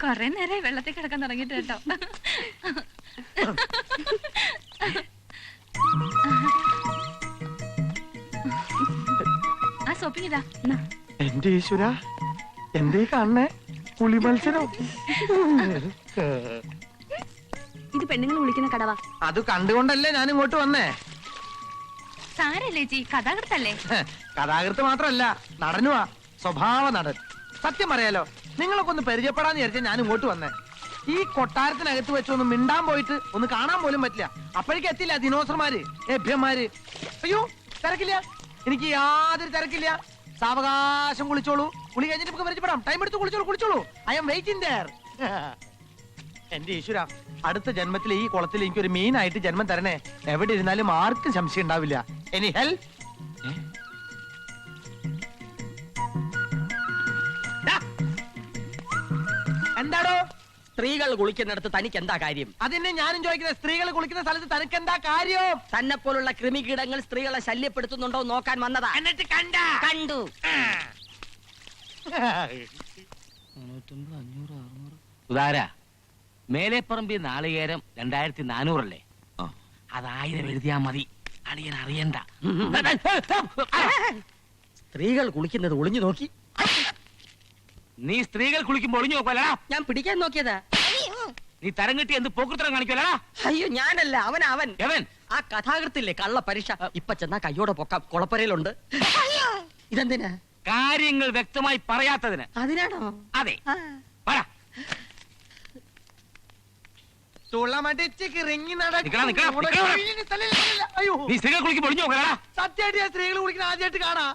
കൊറേ നേരം വെള്ളത്തിൽ കിടക്കാൻ തുടങ്ങിട്ട് കേട്ടോ. ആ സോപ്പിങ്ങിതാ. എന്റെ ഈശ്വര, എന്തേ കാണണേ? പുളി മത്സരം. ഇത് പെണ്ണുങ്ങൾ വിളിക്കുന്ന കടവാ. അത് കണ്ടുകൊണ്ടല്ലേ ഞാൻ ഇങ്ങോട്ട് വന്നേ. സാരല്ലേ ചേച്ചി, കഥാകൃത്തല്ലേ? കഥാകൃത്ത് മാത്രല്ല, നടനുവാ, സ്വഭാവ നടൻ. സത്യം പറയാലോ, നിങ്ങളൊക്കെ ഒന്ന് പരിചയപ്പെടാന്ന് വിചാരിച്ചാൽ ഞാൻ ഇങ്ങോട്ട് വന്നേ. ഈ കൊട്ടാരത്തിനകത്ത് വെച്ചൊന്ന് മിണ്ടാൻ പോയിട്ട് ഒന്ന് കാണാൻ പോലും പറ്റില്ല. അപ്പോഴേക്കും എത്തില്ല ദിനോസർമാര്, ലഭ്യന്മാര്. അയ്യോ തിരക്കില്ല, എനിക്ക് യാതൊരു തിരക്കില്ല. സാവകാശം കുളിച്ചോളൂ. കുളി കഴിഞ്ഞിട്ട് നമുക്ക് പരിചയപ്പെടാം. ടൈം എടുത്ത് കുളിച്ചോളൂ. I'm waiting there. എന്റെ ഈശ്വര, അടുത്ത ജന്മത്തിൽ ഈ കുളത്തിൽ എനിക്കൊരു മീനായിട്ട് ജന്മം തരണേ. എവിടെ ഇരുന്നാലും ആർക്കും സംശയം ഉണ്ടാവില്ല. Any help? എന്താടോ? സ്ത്രീകൾ കുളിക്കുന്നിടത്ത് തനിക്ക് എന്താ കാര്യം? അതിനെ ഞാനും ചോദിക്കുന്നത്. സ്ത്രീകൾ കുളിക്കുന്ന സ്ഥലത്ത് തനിക്ക് എന്താ കാര്യം? തന്നെ പോലുള്ള കൃമികീടങ്ങൾ സ്ത്രീകളെ ശല്യപ്പെടുത്തുന്നുണ്ടോ നോക്കാൻ വന്നതാ. എന്നിട്ട് കണ്ടു. സുധാര, മേലെപ്പറമ്പി നാളികേരം 2400 അല്ലേ? അത് 1000 എഴുതിയാ മതി. അളിയൻ അറിയണ്ട. സ്ത്രീകൾ കുളിക്കുന്നത് ഒളിഞ്ഞു നോക്കി. നീ സ്ത്രീകൾ കുളിക്കുമ്പോ ഒളിഞ്ഞു നോക്കുവല്ലടാ. ഞാൻ പിടിക്കാൻ നോക്കിയതാ. നീ തരം കിട്ടി എന്ത് പോക്കൃത്തരം കാണിക്കുവല്ലടാ. അയ്യോ ഞാനല്ല, അവൻ. എവൻ? ആ കഥാകൃത്തില്ലേ, കള്ള പരീക്ഷ. ഇപ്പൊ ചെന്നാ കയ്യോടെ പൊക്കാം, കുളപ്പരയിലുണ്ട്. ഇതെന്തിനാ? കാര്യങ്ങൾ വ്യക്തമായി പറയാത്തതിന്. അതിനാണോ? അതെ, പറ. നീ സ്ത്രീകൾ കുളിക്കുമ്പോ ഒളിഞ്ഞു നോക്കലടാ. സത്യമായിട്ട് ഞാൻ സ്ത്രീകൾ കുളിക്കുന്ന ആദ്യമായിട്ട് കാണാ.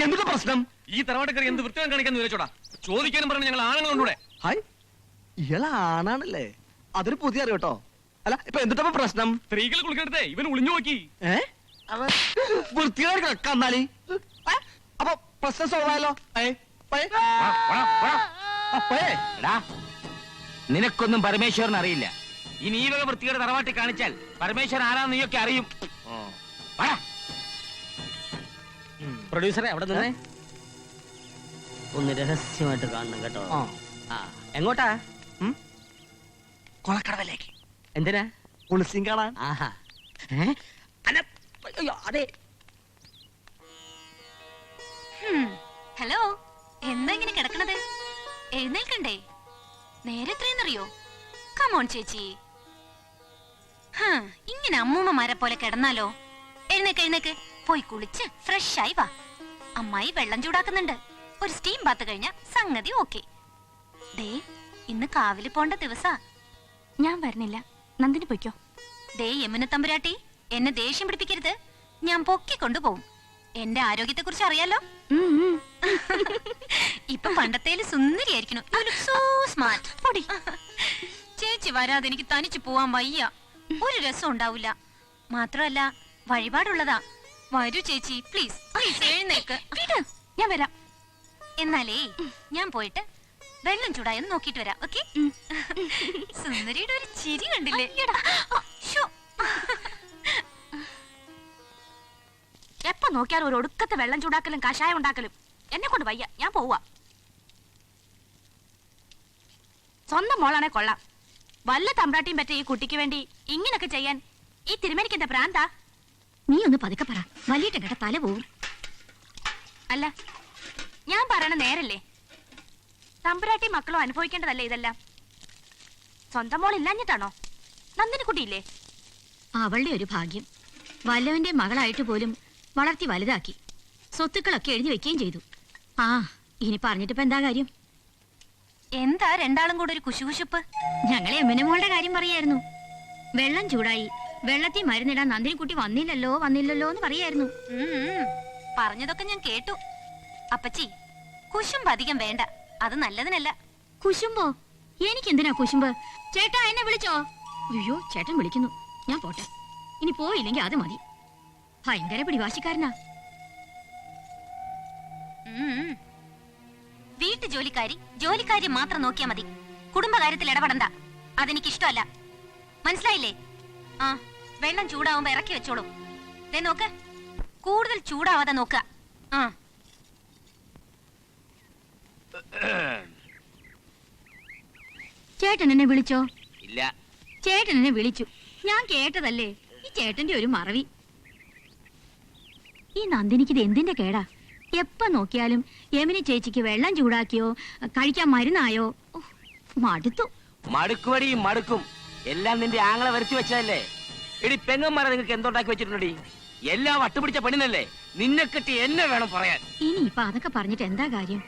എന്താ പ്രശ്നം? ഈ തറവാട്ടക്കറി എന്ത് വൃത്തികം കാണിക്കാന്ന് വിചാരിച്ചോടാ. ചോദിക്കാനും പറഞ്ഞു ഞങ്ങൾ ആണുങ്ങളുണ്ടൂടെ. ഹായ്, ഇയാളെ ആണാണല്ലേ? അതൊരു പുതിയ അറിവ് കേട്ടോ. അല്ല, ഇപ്പൊ എന്തിട്ടപ്പോ പ്രശ്നം? സ്ത്രീകൾ കുളിക്കണ്ടേ ഇവൻ ഒളിഞ്ഞു നോക്കി. വൃത്തികേട് കന്നാലി. അപ്പൊ പ്രശ്നം സോൾവ് ആയല്ലോ. നിനക്കൊന്നും പരമേശ്വരൻ അറിയില്ല. ഇനി ഈ വക വൃത്തികേട് തറവാട്ടി കാണിച്ചാൽ പരമേശ്വരൻ ആരാന്ന് നീയൊക്കെ അറിയും. പ്രൊഡ്യൂസറെ അവിടെ നിന്നേ ഒന്ന് രഹസ്യമായിട്ട് കാണണം കേട്ടോ. എങ്ങോട്ടാ? കൊളക്കടവിലേക്ക്. എന്തിനാ? കുളിസിയും കാണാൻ. ആഹാ. അതെ. ഹലോ, എന്താ ഇങ്ങനെ കിടക്കണത്? എഴുന്നേൽക്കണ്ടേ? നേരെ എത്രയെന്നറിയോ? കമോൺ ചേച്ചി. ഇങ്ങനെ അമ്മൂമ്മമാരെ പോലെ കിടന്നാലോ? എഴുന്നേക്ക്, പോയി കുളിച്ച് ഫ്രഷ് ആയി വാ. അമ്മായി വെള്ളം ചൂടാക്കുന്നുണ്ട്. ഒരു സ്റ്റീം ബാത്ത് കഴിഞ്ഞ സംഗതി ഓക്കെ. ദേ, ഇന്ന് കാവില് പോണ്ട ദിവസാ. ഞാൻ വരുന്നില്ല, നന്ദിനി പൊയ്ക്കോ. ദേ യമുന തമ്പുരാട്ടി, എന്നെ ദേഷ്യം പിടിപ്പിക്കരുത്. ഞാൻ പൊക്കിക്കൊണ്ടുപോകും. എന്റെ ആരോഗ്യത്തെ കുറിച്ച് അറിയാലോ. ഇപ്പൊ പണ്ടത്തേല് സുന്ദരിയായിരിക്കണു. So smart. പൊടി ചേച്ചി വരാതെ എനിക്ക് തനിച്ചു പോവാൻ വയ്യ. ഒരു രസം ഉണ്ടാവില്ല. മാത്രമല്ല വഴിപാടുള്ളതാ. വരൂ ചേച്ചി, പ്ലീസ് എഴുന്നേക്ക്. ഞാൻ വരാം. എന്നാലേ ഞാൻ പോയിട്ട് വെള്ളം ചൂടായെന്ന് നോക്കിട്ട് വരാം. ഓക്കെ? സുന്ദരിയുടെ ഒരു ചിരി കണ്ടില്ലേ? എപ്പോ നോക്കിയാലും ഒരു ഒടുക്കത്തെ വെള്ളം ചൂടാക്കലും കഷായം ഉണ്ടാക്കലും. എന്നെ കൊണ്ട് വയ്യ, ഞാൻ പോവാ. സ്വന്തം മോളാണെ കൊള്ളാം. വല്ല തമ്പ്രാട്ടിയും പറ്റ ഈ കുട്ടിക്ക് വേണ്ടി ഇങ്ങനൊക്കെ ചെയ്യാൻ ഈ തിരുമേനിക്ക് എന്താ പ്രാന്താ? നീ ഒന്ന് പതുക്കെ പറ, വലിയിട്ട് കേട്ട തല പോവും. അല്ല, ഞാൻ പറയണ നേരല്ലേ? തമ്പുരാട്ടി മക്കളും അനുഭവിക്കേണ്ടതല്ലേ ഇതെല്ലാം? സ്വന്തം മോൾ ഇല്ലാഞ്ഞിട്ടാണോ? നന്ദിനി കുട്ടിയില്ലേ? അവളുടെ ഒരു ഭാഗ്യം. വല്ലവന്റെ മകളായിട്ട് പോലും വളർത്തി വലുതാക്കി. സ്വത്തുക്കളൊക്കെ എഴുതി വെക്കുകയും ചെയ്തു. ആ, ഇനി പറഞ്ഞിട്ടിപ്പോ എന്താ കാര്യം? എന്താ രണ്ടാളും കൂടെ ഒരു കുശുകുശുപ്പ്? ഞങ്ങളെ എമ്മിനമോളുടെ കാര്യം പറയായിരുന്നു. വെള്ളം ചൂടായി, വെള്ളത്തിൽ മരുന്നിടാൻ നന്ദിനിക്കുട്ടി വന്നില്ലല്ലോ എന്ന് പറയായിരുന്നു. പറഞ്ഞതൊക്കെ ഞാൻ കേട്ടു. അപ്പച്ചി, കുശുമ്പ് അധികം വേണ്ട, അത് നല്ലതിനല്ല. കുശുമ്പോ? എനിക്കെന്തിനാ കുശുമ്പ്? ചേട്ടാ, എന്നെ വിളിച്ചോ? അയ്യോ, ചേട്ടൻ വിളിക്കുന്നു, ഞാൻ പോട്ടെ. ഇനി പോയില്ലെങ്കിൽ അത് മതി. ഭയങ്കര പിടിവാശിക്കാരനാ. വീട്ടു ജോലിക്കാരി മാത്രം നോക്കിയാ മതി. കുടുംബകാര്യത്തിൽ ഇടപെടണ്ട. അതെനിക്കിഷ്ടമല്ല. മനസ്സിലായില്ലേ? ആ, വെള്ളം ചൂടാവുമ്പോ ഇറക്കി വെച്ചോളൂ. നോക്ക്, കൂടുതൽ ചൂടാവാതെ നോക്ക. ചേട്ടൻ എന്നെ വിളിച്ചോ? ഇല്ല. ചേട്ടൻ എന്നെ വിളിച്ചു, ഞാൻ കേട്ടതല്ലേ. ഈ ചേട്ടന്റെ ഒരു മറവി. ഈ നന്ദിനിക്ക് ഇത് എന്തിന്റെ കേടാ? എപ്പ നോക്കിയാലും യമിനി ചേച്ചിക്ക് വെള്ളം ചൂടാക്കിയോ കഴിക്കാൻ മരുന്നായോ. മടുത്തു. മടുക്കുവടി മടുക്കും. എല്ലാം നിന്റെ ആങ്ങളെ വരച്ചു വെച്ചതല്ലേ. എടി പെങ്ങന്മാരെ നിങ്ങൾക്ക് എന്തുണ്ടാക്കി വെച്ചിട്ടുണ്ടടി? എല്ലാം വട്ടുപിടിച്ച പെണ്ണിനല്ലേ. നിന്നെ കെട്ടി എന്നെ വേണം പറയാൻ. ഇനി ഇപ്പൊ അതൊക്കെ പറഞ്ഞിട്ട് എന്താ കാര്യം?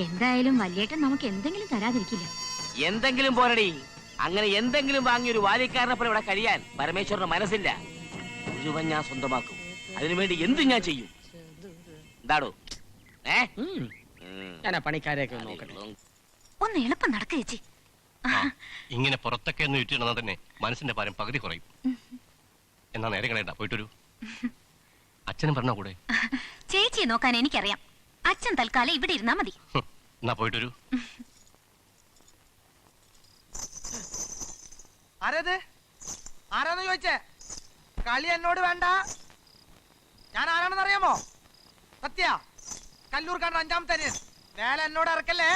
എന്തായാലും വല്യേട്ടൻ നമുക്ക് എന്തെങ്കിലും തരാതിരിക്കില്ല. എന്തെങ്കിലും പോരടി. അങ്ങനെ എന്തെങ്കിലും വാങ്ങി ഒരു വാലിക്കാരനെ പോലെ ഇവിടെ കഴിയാൻ പരമേശ്വരന്റെ മനസ്സില്ല. മുഴുവൻ ഞാൻ സ്വന്തമാക്കും. അതിനുവേണ്ടി എന്തും ഞാൻ ചെയ്യും. എന്താടോ? ഞാൻ ആ പണിക്കാരെയൊക്കെ ഒന്ന് നോക്കട്ടെ. ഒന്ന് എളുപ്പം നടക്ക ചേച്ചി. ഇങ്ങനെ പുറത്തൊക്കെ ഒന്ന് ചുറ്റിടുന്ന തന്നെ മനസ്സിന്റെ ഭാരം പകുതി കുറയും. എന്നാ നേരെ കളയണ്ട, പോയിട്ടൊരു. അച്ഛനും പറഞ്ഞ കൂടെ. ചേച്ചിയെ നോക്കാൻ എനിക്കറിയാം. അച്ഛൻ തൽക്കാലം ഇവിടെ ഇരുന്നാ മതി. എന്നാ പോയിട്ടൊരു. ആരത്? ആരാന്ന് ചോദിച്ചേ? കളി എന്നോട് വേണ്ട. ഞാൻ ആരാണെന്ന് അറിയാമോ? സത്യ, കല്ലൂർക്കാരൻ 5ാമത്തെ അനിയൻ. മേലെ എന്നോട് ഇറക്കല്ലേ.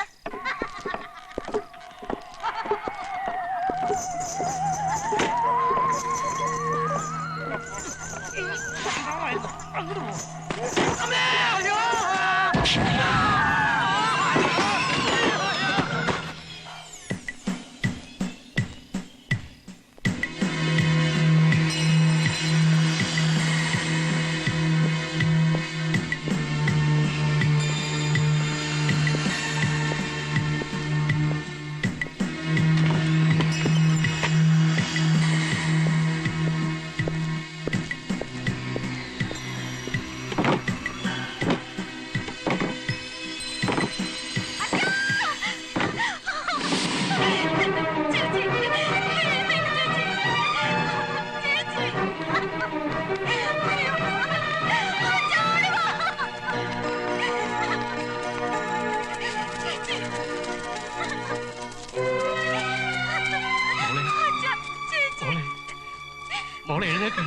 മോളെ എഴുന്നേക്ക്.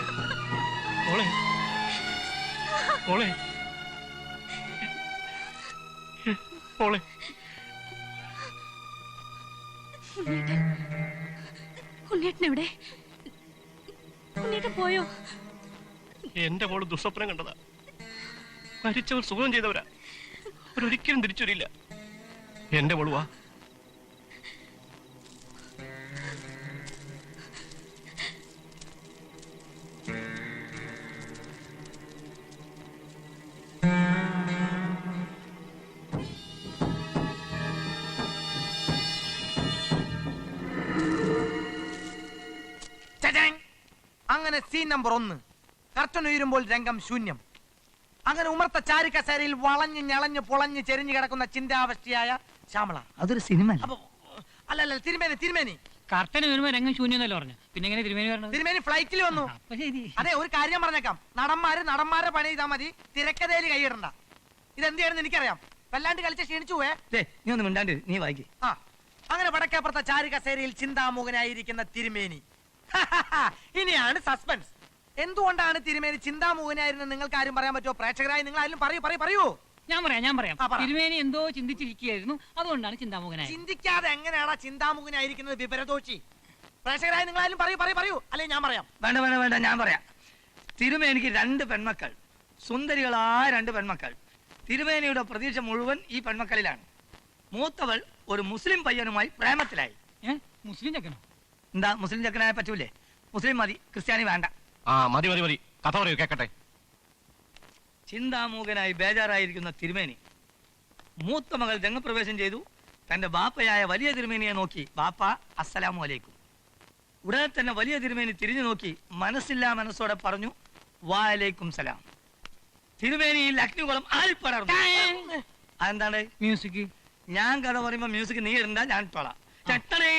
മോളെ മോളെ മോളെ. ഉണ്ണേട്ടൻ എവിടെ? ഉണ്ണേട്ടൻ പോയോ? എന്റെ മോള് ദുസ്വപ്നം കണ്ടതാ. മരിച്ചവർ സുഖം ചെയ്തവരാ. അവരൊരിക്കലും തിരിച്ചു വരില്ല. എന്റെ മോള് വാ. അങ്ങനെ സീൻ നമ്പർ 1. കർട്ടൻ ഉയരുമ്പോൾ രംഗം ശൂന്യം. അങ്ങനെ ഉമർത്ത ചാരുകസേരയിൽ വളഞ്ഞ് ഞളഞ്ഞ് പൊളഞ്ഞ് ചെരിഞ്ഞു കിടക്കുന്ന ചിന്താവസ്ഥയായ ശ്യാമള. അതൊരു സിനിമ. അല്ലല്ല, തിരുമേനി. കർട്ടന് വരുമ്പോ രംഗം ശൂന്യന്നല്ലോ പറഞ്ഞു. പിന്നെ എങ്ങനെ തിരുമേനി പറഞ്ഞത്? തിരുമേനി ഫ്ലൈറ്റിൽ വന്നു. അതെ, ഒരു കാര്യം പറഞ്ഞേക്കാം. നടന്മാരെ പണി ചെയ്താൽ മതി, തിരക്കഥയിൽ കൈയിടണ്ട. ഇതെന്ത് ചെയ്യണമെന്ന് എനിക്കറിയാം. വല്ലാണ്ട് കളിച്ച് ക്ഷീണിച്ചു പോയേ. നീ ഒന്ന് മിണ്ടാണ്ട്, നീ വായിക്കേ. അങ്ങനെ വടക്കേപ്പുറത്തെ ചാരുകസേരയിൽ ചിന്താമുഖനായിരിക്കുന്ന തിരുമേനി. ഇനിയാണ് സസ്പെൻസ്. എന്തുകൊണ്ടാണ് തിരുമേനി ചിന്താമുഖനായിരുന്നത് നിങ്ങൾക്ക് ആരും പറയാൻ പറ്റുമോ? പ്രേക്ഷകരായി നിങ്ങൾ ആരും പറയൂ. ഞാൻ പറയാം. തിരുമേനി എന്തോ ചിന്തിച്ചിരിക്കുകയായിരുന്നു, അതുകൊണ്ടാണ് ചിന്താമുഖനായി. ചിന്തിക്കാതെ എങ്ങനെയാണ് ചിന്താമുഖനായിരിക്കുന്നത്? വിവരദോഷി. പ്രേക്ഷകരായി നിങ്ങൾ ആരും പറയൂ, അല്ലെ ഞാൻ പറയാം. വേണ്ട, ഞാൻ പറയാം. തിരുമേനിക്ക് 2 പെൺമക്കൾ, സുന്ദരികളായ 2 പെൺമക്കൾ. തിരുമേനിയുടെ പ്രതീക്ഷ മുഴുവൻ ഈ പെൺമക്കളിലാണ്. മൂത്തവൾ ഒരു മുസ്ലിം പയ്യനുമായി പ്രേമത്തിലായി. മുസ്ലിം ചെക്കനോ? എന്താ, മുസ്ലിം ചെക്കനായ പറ്റൂലേ? മുസ്ലിം മതി, ക്രിസ്ത്യാനി വേണ്ട. മതി കഥ പറയൂ, കേക്കട്ടെ. ചിന്താമൂകനായി ബേജാറായിരിക്കുന്ന തിരുമേനി മൂത്ത മകൾ രംഗപ്രവേശം ചെയ്തു. തന്റെ ബാപ്പയായ വലിയ തിരുമേനിയെ നോക്കി, ബാപ്പ അസ്സലാമു അലൈക്കും. ഉടനെ തന്നെ വലിയ തിരുമേനി തിരിഞ്ഞു നോക്കി മനസ്സില്ലാ മനസ്സോടെ പറഞ്ഞു, വാലൈക്കും സലാം. തിരുമേനിയിൽ അഗ്നികുളം ആൽപ്പടർന്നു. അതെന്താണ്? മ്യൂസിക്. ഞാൻ കഥ പറയുമ്പോ മ്യൂസിക് നീ ഇടണ്ട, ഞാൻ ഇട്ടോളാം. ചട്ടണേ.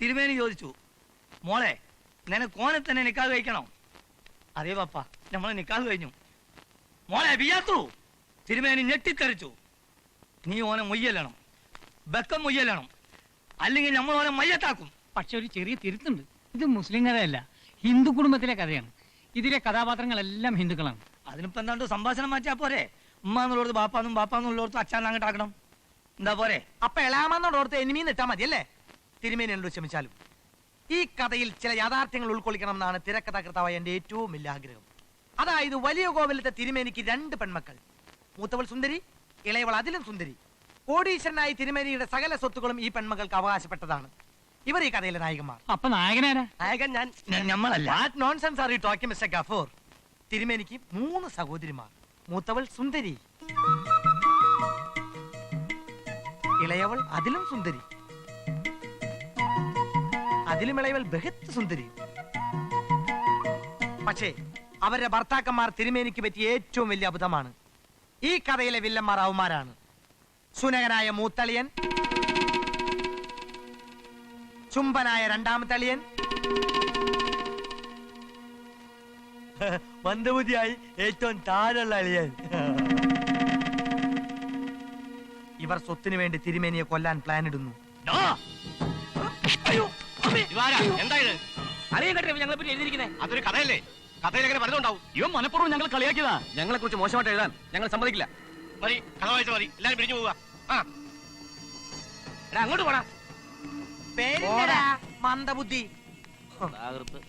തിരുമേനി ചോദിച്ചു, മോളെ നിനക്ക് ഓനെ തന്നെ നിക്കാഹ് കഴിക്കണോ? അതേ പാപ്പ, നമ്മളെ നിക്കാഹ് കഴിഞ്ഞു. മോളെ ബിയാത്തു. തിരുമേനി ഞെട്ടിത്തെറിച്ചു. നീ ഓനെ മൊയ്യല്ലണം, ബക്കം മൊയ്യല്ലണം, അല്ലെങ്കിൽ നമ്മൾ ഓനെ മയ്യത്താക്കും. പക്ഷെ ഒരു ചെറിയ തിരുത്തുണ്ട്. ഇത് മുസ്ലിം കഥയല്ല, ഹിന്ദു കുടുംബത്തിലെ കഥയാണ്. ഇതിലെ കഥാപാത്രങ്ങളെല്ലാം ഹിന്ദുക്കളാണ്. അതിനിപ്പോ എന്താണ്ട് സംഭാഷണം മാറ്റിയാ പോരെ? ഉമ്മ എന്നുള്ളടത്ത് ബാപ്പാന്നും ബാപ്പാന്നുള്ളടത്ത് അച്ഛൻ അങ്ങോട്ടാക്കണം. എന്താ പോരെ? അപ്പൊ എളാമെന്നോടോർത്ത് എനിമീന്ന് ഇട്ടാ മതി അല്ലേ? തിരുമേനി എന്നോട് ക്ഷമിച്ചാലും ഈ കഥയിൽ ചില യാഥാർത്ഥ്യങ്ങൾ ഉൾക്കൊള്ളിക്കണം എന്നാണ് തിരക്കഥാകൃത്താവായ എന്റെ ഏറ്റവും വലിയ ആഗ്രഹം. അതായത് വലിയ കോവിലത്തെ തിരുമേനിക്ക് 2 പെൺമക്കൾ. മൂത്തവൾ സുന്ദരി, ഇളയവൾ അതിലും സുന്ദരി. കോടീശ്വരനായി തിരുമേനിയുടെ സകല സ്വത്തുക്കളും ഈ പെൺമക്കൾക്ക് അവകാശപ്പെട്ടതാണ്. ഇവർ ഈ കഥയിലെ നായകന്മാർ. അപ്പൊ നായകനാരാ? നായകൻ ഞാൻ. ഞമ്മളല്ല. What nonsense are you talking mister Gafoor? തിരുമേനിക്ക് 3 സഹോദരിമാർ. മൂത്തവൾ സുന്ദരി, ഇളയവൾ അതിലും സുന്ദരി, അതിലും ഇളയവൾ ബഹത്ത് സുന്ദരി. പക്ഷേ അവരുടെ ഭർത്താക്കന്മാർ തിരുമേനിക്ക് പറ്റിയ ഏറ്റവും വലിയ അബദ്ധമാണ്. ഈ കഥയിലെ വില്ലന്മാർ അവന്മാരാണ്. സുനകനായ മൂത്തളിയൻ, ചുംബനായ രണ്ടാമത്തെ അളിയൻ, മന്ദബുദ്ധിയായി ഏറ്റവും താഴെയുള്ള അളിയൻ. ഇവർ സ്വത്തിനു വേണ്ടി തിരുമേനിയെ കൊല്ലാൻ പ്ലാൻ ഇടുന്നു. എന്താ ഇത്? അറിയാൻ കേട്ടോ ഞങ്ങളെ പറ്റി എഴുതിയിരിക്കുന്നേ? അതൊരു കഥയല്ലേ? കഥയിലെങ്ങനെ പറഞ്ഞുണ്ടാവും? ഇവൻ മനഃപൂർവ്വം ഞങ്ങൾ കളിയാക്കിയതാ. ഞങ്ങളെ കുറിച്ച് മോശമായിട്ട് എഴുതാൻ ഞങ്ങൾ സമ്മതിക്കില്ല. മതി, കഥ വായിച്ചാൽ മതി. എല്ലാരും പിരിഞ്ഞു പോവുക. എടാ അങ്ങോട്ട് പോടാ. പേരെന്താടാ? മന്ദബുദ്ധി. തകർത്ത്.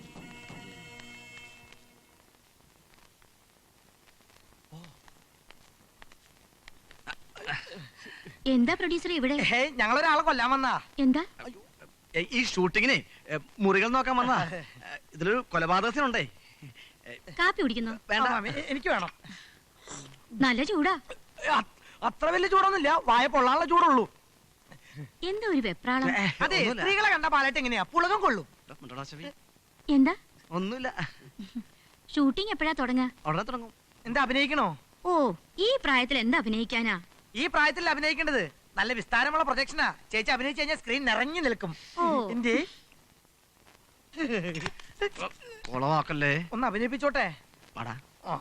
എന്താ പ്രൊഡ്യൂസർ ഇവിടെ? ഹേയ്, ഞങ്ങളൊരാളെ കൊല്ലാൻ വന്നാ. എന്താ? ഈ ഷൂട്ടിങ്ങിന് മുറികൾ നോക്കാൻ വന്നാ. ഇതിലൊരു കൊലപാതകത്തിനുണ്ടേ. കാപ്പി കുടിക്കുന്നോ? എനിക്ക് വേണം. നല്ല ചൂടാ. അത്ര വലിയ ചൂടൊന്നുമില്ല, വായ പൊള്ളാനുള്ള ചൂടുള്ളൂ. എന്താ ഒരു വെപ്രാളം? അതെ, സ്ത്രീകളെ കണ്ട പാലായിട്ട് എങ്ങനെയാ പുളകം കൊള്ളും. എന്താ? ഒന്നുമില്ല, ഷൂട്ടിംഗ് എപ്പോഴാ തുടങ്ങാ? ഉടനെ തുടങ്ങും. എന്താ അഭിനയിക്കണോ? ഓ, ഈ പ്രായത്തിൽ എന്താ അഭിനയിക്കാനാ? ഈ പ്രായത്തിൽ അഭിനയിക്കേണ്ടത് നല്ല വിസ്താരമുള്ള പ്രൊജക്ഷനാ. ചേച്ചി അഭിനയിച്ചു കഴിഞ്ഞാൽ സ്ക്രീൻ നിറഞ്ഞു നിൽക്കും. ഓ. എന്തേ കൊളവാക്കല്ലേ. ഒന്ന് അഭിനയിപ്പിച്ചോട്ടെ. പാടാ. ആ.